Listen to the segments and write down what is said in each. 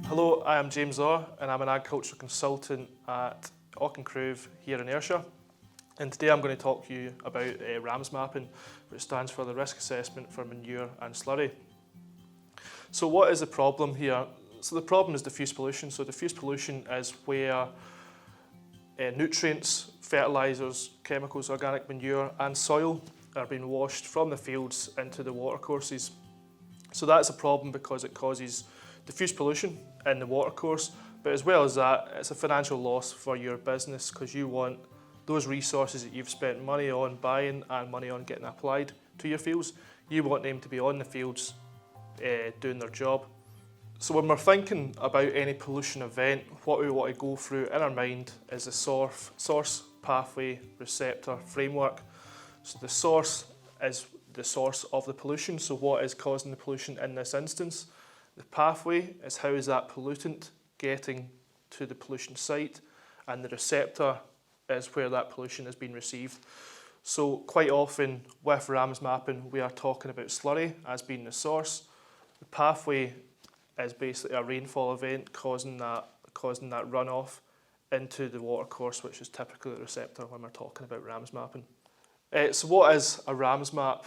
Hello, I am James Orr and I'm an agricultural consultant at Auchengrove here in Ayrshire. And today I'm going to talk to you about RAMS mapping, which stands for the Risk Assessment for Manure and Slurry. So what is the problem here? So the problem is diffuse pollution. So diffuse pollution is where nutrients, fertilisers, chemicals, organic manure and soil are being washed from the fields into the watercourses. So that's a problem because it causes diffuse pollution in the watercourse, but as well as that, it's a financial loss for your business because you want those resources that you've spent money on buying and money on getting applied to your fields, you want them to be on the fields doing their job. So when we're thinking about any pollution event, what we want to go through in our mind is the source, pathway, receptor, framework. So the source is the source of the pollution, so what is causing the pollution in this instance. The pathway is how is that pollutant getting to the pollution site, and the receptor is where that pollution is being received. So quite often with RAMS mapping we are talking about slurry as being the source. The pathway is basically a rainfall event causing that runoff into the watercourse, which is typically the receptor when we're talking about RAMS mapping. So what is a RAMS map?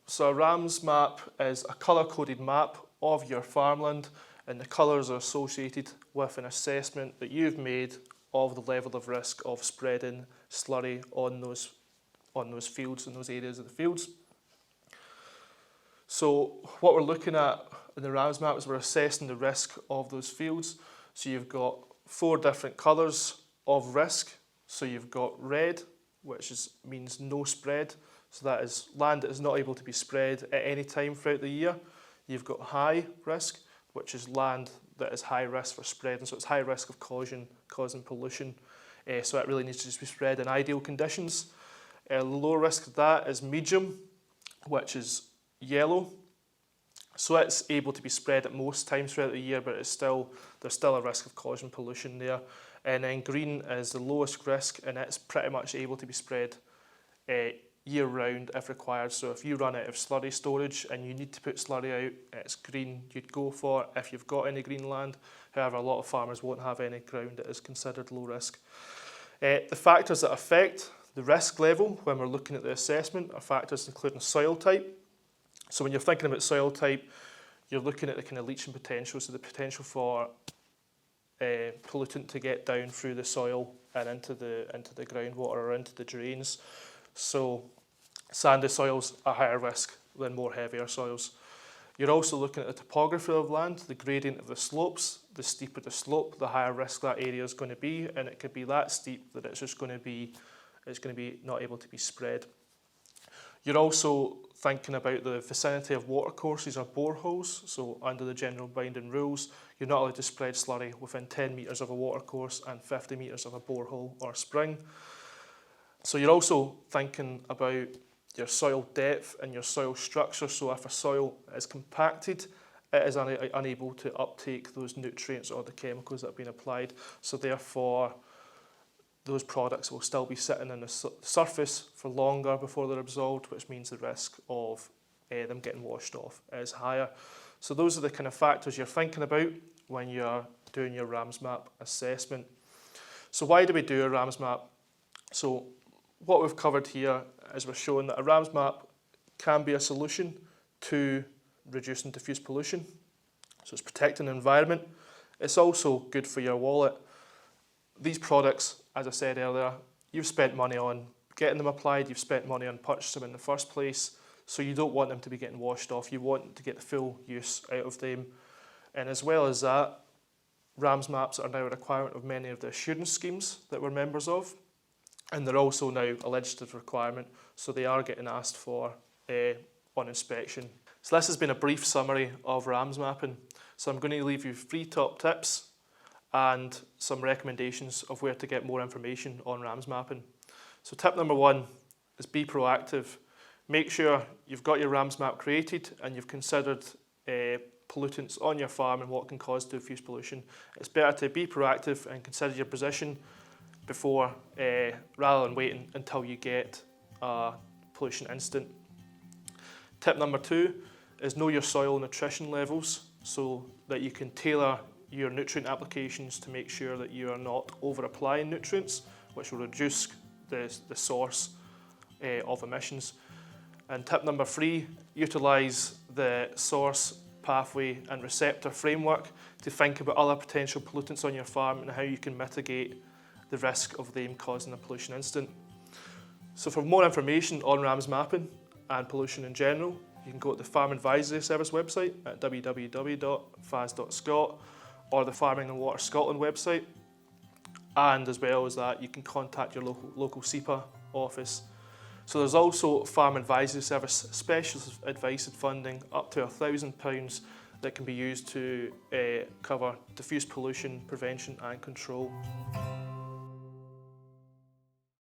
So a RAMS map is a colour-coded map of your farmland, and the colours are associated with an assessment that you've made of the level of risk of spreading slurry on those fields, in those areas of the fields. So what we're looking at in the RAMS map is we're assessing the risk of those fields. So you've got 4 different colours of risk. So you've got red, which means no spread. So that is land that is not able to be spread at any time throughout the year. You've got high risk, which is land that is high risk for spreading. So it's high risk of causing pollution. So it really needs to just be spread in ideal conditions. Low risk of that is medium, which is yellow. So it's able to be spread at most times throughout the year, but there's still a risk of causing pollution there. And then green is the lowest risk, and it's pretty much able to be spread year round if required. So if you run out of slurry storage and you need to put slurry out, it's green you'd go for if you've got any green land. However, a lot of farmers won't have any ground that is considered low risk. The factors that affect the risk level when we're looking at the assessment are factors including soil type. So when you're thinking about soil type, you're looking at the kind of leaching potential, so the potential for pollutant to get down through the soil and into the groundwater or into the drains. So sandy soils are higher risk than more heavier soils. You're also looking at the topography of land, the gradient of the slopes. The steeper the slope, the higher risk that area is going to be, and it could be that steep that it's going to be not able to be spread. You're also thinking about the vicinity of watercourses or boreholes. So under the general binding rules, you're not allowed to spread slurry within 10 metres of a watercourse and 50 metres of a borehole or spring. So you're also thinking about your soil depth and your soil structure. So if a soil is compacted, it is unable to uptake those nutrients or the chemicals that have been applied. So therefore, those products will still be sitting on the surface for longer before they're absorbed, which means the risk of them getting washed off is higher. So those are the kind of factors you're thinking about when you're doing your RAMS map assessment. So why do we do a RAMS map? So what we've covered here is we're showing that a RAMS map can be a solution to reducing diffuse pollution. So it's protecting the environment. It's also good for your wallet. These products, as I said earlier, you've spent money on getting them applied, you've spent money on purchasing them in the first place, so you don't want them to be getting washed off. You want to get the full use out of them. And as well as that, RAMS maps are now a requirement of many of the assurance schemes that we're members of. And they're also now a legislative requirement, so they are getting asked for on inspection. So this has been a brief summary of RAMS mapping. So I'm going to leave you 3 top tips and some recommendations of where to get more information on RAMS mapping. So tip number 1 is be proactive. Make sure you've got your RAMS map created and you've considered pollutants on your farm and what can cause diffuse pollution. It's better to be proactive and consider your position before, rather than waiting until you get a pollution incident. Tip number 2 is know your soil nutrition levels so that you can tailor your nutrient applications to make sure that you are not over applying nutrients, which will reduce the source of emissions. And tip number 3, utilise the source, pathway and receptor framework to think about other potential pollutants on your farm and how you can mitigate the risk of them causing a pollution incident. So for more information on RAMS mapping and pollution in general, you can go to the Farm Advisory Service website at www.fas.scot or the Farming and Water Scotland website. And as well as that, you can contact your local SEPA office. So there's also Farm Advisory Service specialist advice and funding up to £1,000 that can be used to cover diffuse pollution prevention and control.